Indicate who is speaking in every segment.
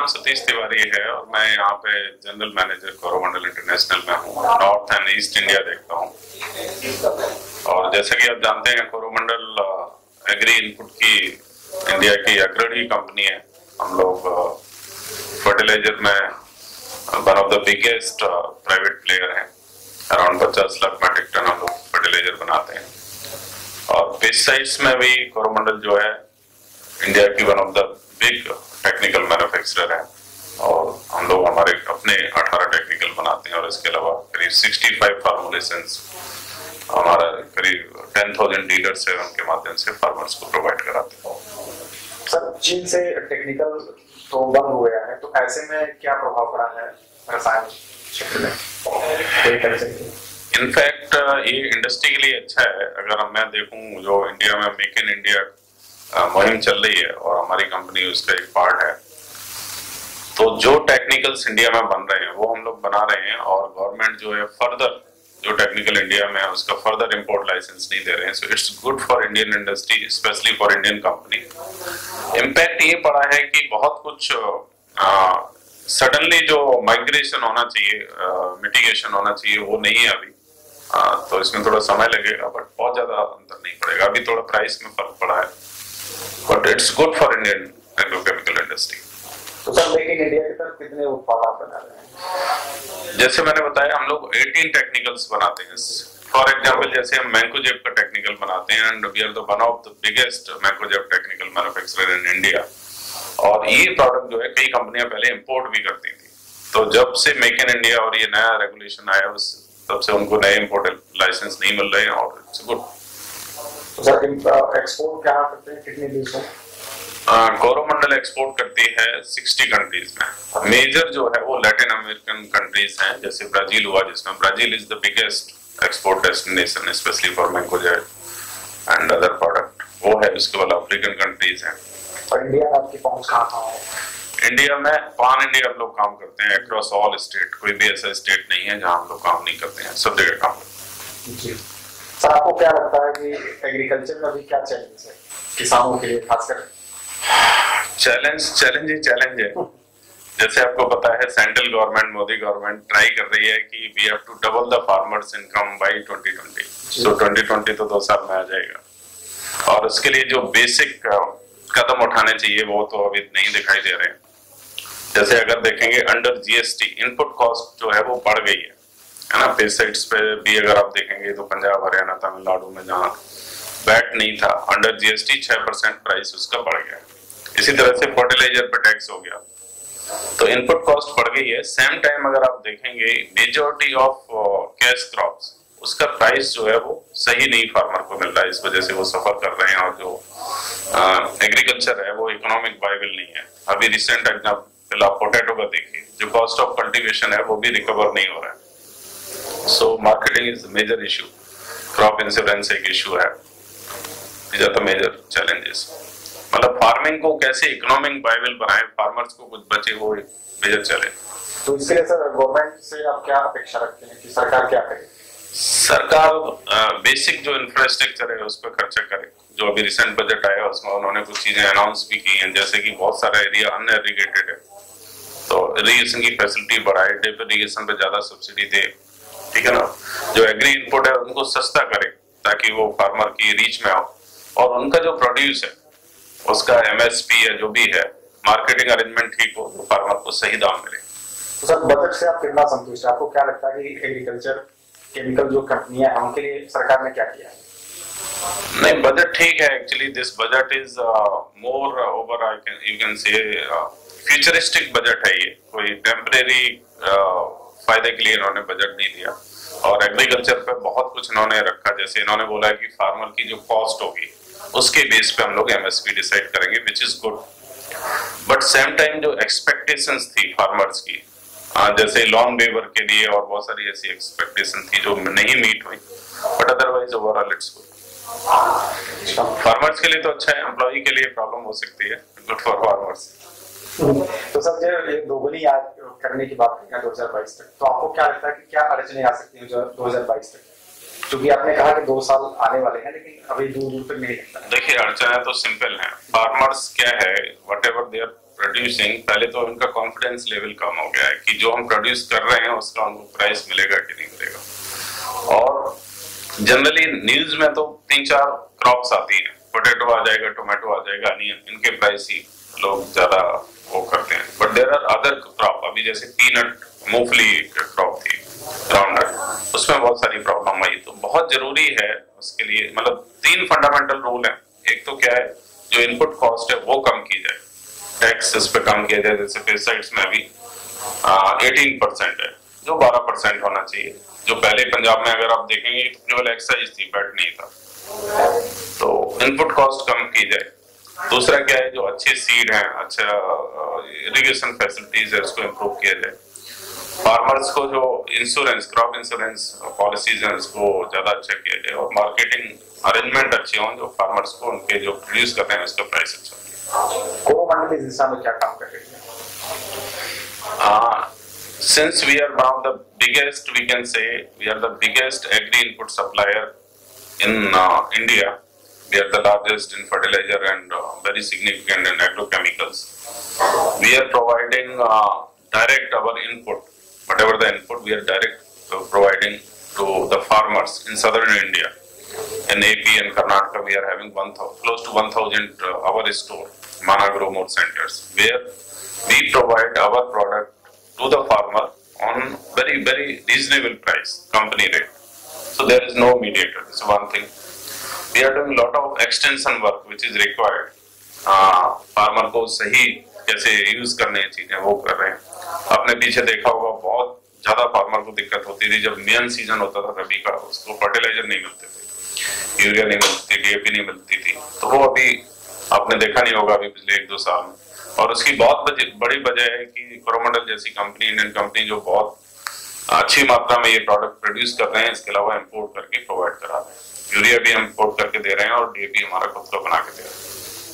Speaker 1: नाम सतीश तिवारी है और मैं यहाँ पे जनरल मैनेजर कोरोमंडल इंटरनेशनल में हूँ। नॉर्थ एंड ईस्ट इंडिया देखता हूँ। और जैसे कि आप जानते हैं कोरोमंडल एग्री इनपुट की इंडिया की अग्रणी कंपनी है। हम लोग फर्टिलाइजर में one of the biggest private player हैं। अराउंड 50 लाख मेट्रिक टन हम लोग फर्टिलाइजर बनाते हैं। और पेस्टिसाइड्स में भी कोरोमंडल जो है इंडिया की one of the big technical manufacturer है। और हम लोग हमारे अपने 18 टेक्निकल बनाते हैं और इसके अलावा करीब 65 फार्मुलेशंस हमारा करीब 10,000 डीलर्स है, उनके माध्यम से फार्मर्स को प्रोवाइड कराते हैं।
Speaker 2: सर, चीन से टेक्निकल तो बंद हो गया है, तो ऐसे में क्या प्रभाव पड़ा है रसायन क्षेत्र में?
Speaker 1: इनफैक्ट ये इंडस्ट्री के लिए अच्छा है। अगर मैं देखूं जो इंडिया में मेक इन इंडिया मुहिम चल रही है और हमारी कंपनी उसका एक पार्ट है, तो जो टेक्निकल्स इंडिया में बन रहे हैं वो हम लोग बना रहे हैं और गवर्नमेंट जो है फर्दर जो टेक्निकल इंडिया में है उसका फर्दर इंपोर्ट लाइसेंस नहीं दे रहे हैं। So it's good for Indian industry, specially for Indian company. Impact ये पड़ा है कि बहुत कुछ सडनली जो माइग्रेशन होना चाहिए, मिटिगेशन होना चाहिए, वो नहीं है अभी। तो इसमें थोड़ा समय लगेगा, बट बहुत ज्यादा अंतर नहीं पड़ेगा। अभी थोड़ा प्राइस में फर्क पड़ा है, but it's good for Indian agrochemical industry.
Speaker 2: तो सर, मेक इन इंडिया की तरफ कितने उत्पाद आप बना रहे हैं?
Speaker 1: जैसे मैंने बताया, हम लोग 18 टेक्निकल्स बनाते हैं। फॉर एग्जांपल, जैसे हम मैंकोजेब का टेक्निकल बनाते हैं and we are the one of the biggest mancozeb technical manufacturer in India. और ये प्रोडक्ट जो है कई कंपनियां पहले इंपोर्ट भी करती थी। तो जब से मेक इन इंडिया और ये नया रेगुलेशन आया तब से उनको नए इंपोर्ट लाइसेंस नहीं मिल रहे हैं और इट्स गुड।
Speaker 2: तो सर, एक्सपोर्ट क्या करते हैं, कितने देशों?
Speaker 1: कोरोमंडल एक्सपोर्ट करती है 60 कंट्रीज में। मेजर जो है वो लैटिन अमेरिकन कंट्रीज हैं, जैसे ब्राजील हुआ, जिसमें Brazil is the biggest export destination specially for mancozeb and other product, वो है। उसके बाद अफ्रीकन कंट्रीज हैं।
Speaker 2: और इंडिया में आपकी पहुंच कहाँ है?
Speaker 1: इंडिया में पान इंडिया हम लोग काम करते हैं अक्रॉस ऑल स्टेट। कोई भी ऐसा स्टेट नहीं है जहां हम लोग काम नहीं करते हैं, सब जगह काम करते हैं।
Speaker 2: जी सर, आपको क्या लगता है कि एग्रीकल्चर में अभी क्या चैलेंज है किसानों के लिए खासकर?
Speaker 1: चैलेंज है। जैसे आपको पता है central government, Modi government try कर रही है कि we have to double the farmers income by 2020। So 2020 तो 2 साल में आ जाएगा। और उसके लिए जो बेसिक कदम उठाने चाहिए वो तो अभी नहीं दिखाई दे रहे हैं। जैसे अगर देखेंगे अंडर जीएसटी इनपुट कॉस्ट जो है वो बढ़ गई है ना। पेस्टिसाइड्स पे भी अगर आप देखेंगे तो पंजाब, हरियाणा, तमिलनाडु में जहाँ वैट नहीं था, अंडर जीएसटी 6% प्राइस उसका बढ़ गया। इसी तरह से फर्टिलाइजर पे टैक्स हो गया, तो इनपुट कॉस्ट बढ़ गई है। सेम टाइम अगर आप देखेंगे मेजॉरिटी ऑफ कैश क्रॉप्स, उसका प्राइस जो है वो सही नहीं फार्मर को मिल रहा है। इस वजह से वो सफर कर रहे हैं और जो एग्रीकल्चर है वो इकोनॉमिक वायबल नहीं है। अभी रिसेंट एग्जाम्पल आप पोटैटो का देखिए, जो कॉस्ट ऑफ कल्टीवेशन है वो भी रिकवर नहीं हो रहा है। So marketing is major issue, crop insurance एक इशू है। these are the major challenges। मतलब फार्मिंग को कैसे इकोनॉमिक वायबल बनाए, फार्मर्स को कुछ बचे, वो एक मेजर चैलेंज।
Speaker 2: तो इसके लिए सर गवर्नमेंट से आप क्या अपेक्षा रखते हैं कि सरकार क्या करे?
Speaker 1: सरकार बेसिक जो इंफ्रास्ट्रक्चर है उस पर खर्चा करे। जो अभी रिसेंट बजट आया उसमें उन्होंने कुछ चीजें अनाउंस भी की हैं, जैसे कि बहुत सारा एरिया अनइरिगेटेड है तो इरिगेशन की फैसिलिटी बढ़ाए, ड्रिप इरिगेशन पे ज्यादा सब्सिडी दे, ठीक है ना। जो एग्री इनपुट है उनको सस्ता करे ताकि वो फार्मर की रीच में आओ, और उनका जो प्रोड्यूस है उसका एमएसपी है जो भी है, मार्केटिंग अरेंजमेंट ठीक हो तो फार्मर को सही दाम मिले।
Speaker 2: तो सर, बजट से आप कितना संतुष्ट है? आपको क्या लगता है कि एग्रीकल्चर केमिकल जो कंपनियां हैं उनके लिए सरकार ने क्या किया है?
Speaker 1: नहीं, बजट ठीक है। Actually this budget is more over you can say futuristic budget है। ये कोई टेम्परेरी फायदे के लिए इन्होंने बजट नहीं दिया। और एग्रीकल्चर पे बहुत कुछ इन्होंने रखा, जैसे इन्होंने बोला कि फार्मर की जो कॉस्ट होगी उसके बेस पे हम लोग एमएसपी डिसाइड करेंगे, which is good. But same time जो एक्सपेक्टेशंस थी फार्मर्स की, जैसे लॉन्ग लेबर के लिए और बहुत सारी ऐसी एक्सपेक्टेशन थी जो नहीं मीट हुई, but otherwise overall it's good. Farmers के लिए तो अच्छा है, एम्प्लॉय के लिए प्रॉब्लम हो सकती है, गुड फॉर फार्मर्स।
Speaker 2: तो सर, ये दोगुनी आज करने की बात करें 2022 तक, तो आपको क्या लगता है कि क्या अड़चने आ सकती हैं 2022 तक? क्योंकि आपने कहा कि 2 साल आने वाले हैं, लेकिन अभी दूर दूर तक नहीं लगता।
Speaker 1: देखिए, अड़चने तो सिंपल हैं। फार्मर्स क्या है, वट एवर देयर प्रोड्यूसिंग, पहले तो उनका कॉन्फिडेंस लेवल कम हो गया है कि जो हम प्रोड्यूस कर रहे हैं उसका उनको प्राइस मिलेगा कि नहीं मिलेगा। और जनरली न्यूज में तो 3-4 क्रॉप्स आती हैं, पोटैटो आ जाएगा, टोमेटो आ जाएगा, अनियन, इनके प्राइस ही लोग ज्यादा वो करते हैं। But there are other crop, अभी जैसे पीनट, मूंगफली क्रॉप थी, ग्राउंडनट, उसमें बहुत सारी प्रॉब्लम आई। तो बहुत जरूरी है उसके लिए, मतलब 3 फंडामेंटल रूल है। एक तो क्या है, जो इनपुट कॉस्ट है वो कम की जाए, टैक्स इस पे कम किया जाए। जैसे पेस्टिसाइड्स में अभी 18% है, जो 12% होना चाहिए। जो पहले पंजाब में अगर आप देखेंगे केवल एक्साइज थी, बैट नहीं था। तो इनपुट कॉस्ट कम की जाए। दूसरा क्या है, जो अच्छे सीड हैं, अच्छा इरिगेशन फैसिलिटीज है, उसको इम्प्रूव किया जाए। फार्मर्स को जो इंश्योरेंस, क्रॉप इंश्योरेंस पॉलिसीज हैं, उसको ज्यादा अच्छा किया जाए। और मार्केटिंग अरेंजमेंट अच्छे हों, जो फार्मर्स को उनके जो प्रोड्यूस कर रहे हैं उसका प्राइस अच्छा हो।
Speaker 2: कोरोमंडल इस दिशा में क्या काम कर रही है?
Speaker 1: Since we are one of the biggest, we can say we are the biggest agri input supplier in India. We are the largest in fertilizer and very significant in agrochemicals. We are providing direct our input, whatever the input, we are direct providing to the farmers in southern India. In AP and Karnataka, we are having close to 1,000 our store, Managro more centers, where we provide our product to the farmer on very reasonable price, company rate. So there is no mediator. This is one thing. We are doing a lot of extension work which is required. Farmer को सही कैसे use करने चीजें वो कर रहे हैं। आपने पीछे देखा होगा बहुत ज्यादा फार्मर को दिक्कत होती थी जब मेन सीजन होता था रबी का, उसको फर्टिलाइजर नहीं मिलते थे, यूरिया नहीं मिलती, डीएपी नहीं मिलती थी। तो वो अभी आपने देखा नहीं होगा अभी पिछले 1-2 साल में। और उसकी बहुत बड़ी वजह है कि कोरोमंडल जैसी कंपनी, इंडियन कंपनी, जो बहुत अच्छी मात्रा में ये प्रोडक्ट प्रोड्यूस कर रहे हैं, इसके अलावा इंपोर्ट करके प्रोवाइड करा रहे हैं। यूरिया भी हम इंपोर्ट करके दे रहे हैं और डीएपी हमारा खुद का बना के दे रहे हैं।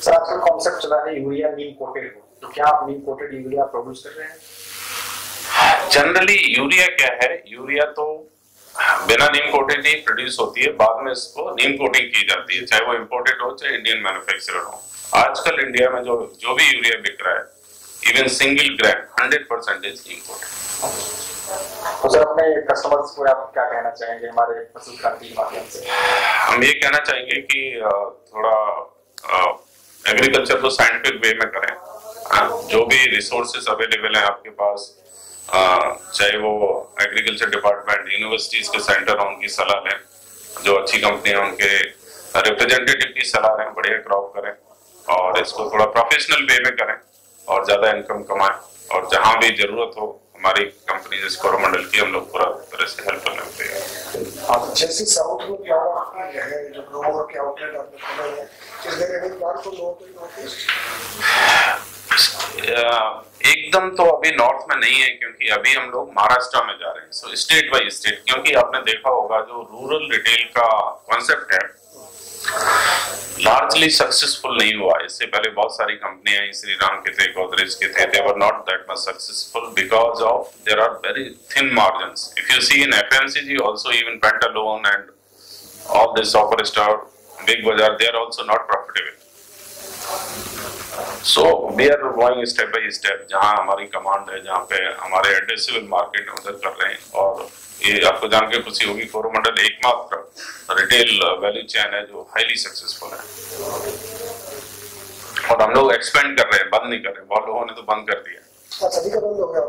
Speaker 2: सर आजकल कॉन्सेप्ट चला है यूरिया नीम कोटेड हो, तो क्या आप नीम कोटेड यूरिया प्रोड्यूस कर रहे हैं?
Speaker 1: जनरली यूरिया क्या है, यूरिया तो बिना नीम कोटेड ही प्रोड्यूस होती है, बाद में इसको नीम कोटिंग की जाती है, चाहे वो इम्पोर्टेड हो चाहे इंडियन मैन्युफैक्चरर हो। आजकल इंडिया में जो भी यूरिया बिक रहा है, इवन सिंगल ग्राम 100% इम्पोर्टेड।
Speaker 2: तो सर अपने कस्टमर्स को आप क्या कहना चाहेंगे हमारे फसल क्रांति के माध्यम से?
Speaker 1: हम ये कहना चाहेंगे कि थोड़ा एग्रीकल्चर को साइंटिफिक वे में करें। जो भी रिसोर्सेज अवेलेबल हैं आपके पास, चाहे वो एग्रीकल्चर डिपार्टमेंट, यूनिवर्सिटीज के सेंटर, उनकी सलाह लें। जो अच्छी कंपनी है उनके रिप्रेजेंटेटिव की सलाह लें, बढ़िया क्रॉप करें और इसको थोड़ा प्रोफेशनल वे में करें और ज्यादा इनकम कमाएं। और जहां भी जरूरत हो, हमारी कंपनी जैसे कोरोमंडल की, हम लोग पूरा तरह से हेल्प करने होते हैं।
Speaker 3: जैसे साउथ में क्या है, जो ग्रोवर के आउटलेट आपने खोले हैं, इस देर में प्लान को लोगों को
Speaker 1: एकदम तो अभी नॉर्थ में नहीं है, क्योंकि अभी हम लोग महाराष्ट्र में जा रहे हैं। सो स्टेट बाय स्टेट, क्योंकि आपने देखा होगा जो रूरल रिटेल का कॉन्सेप्ट है लार्जली सक्सेसफुल नहीं हुआ। इससे पहले बहुत सारी कंपनियां, श्रीराम के थे, गोदरेज के थे, they were not that much successful because of there are very thin margins. If you see in FMCG also, even Pantaloon and all this Superstar, Big Bazaar, they are also not profitable. So we are going step by step, जहां हमारी command है, जहां पे हमारे addressable market है, उधर कर रहे हैं। और ये आपको जान के खुशी होगी, कोरोमंडल एकमात्र रिटेल वैल्यू चेन है जो हाईली सक्सेसफुल है। और हम लोग एक्सपेंड कर रहे हैं, बंद नहीं कर रहे। बहुत लोगों ने तो बंद कर दिया।
Speaker 3: सभी का बंद हो गया,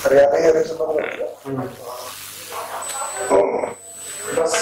Speaker 3: हरियाणा से बंद हो गया। बस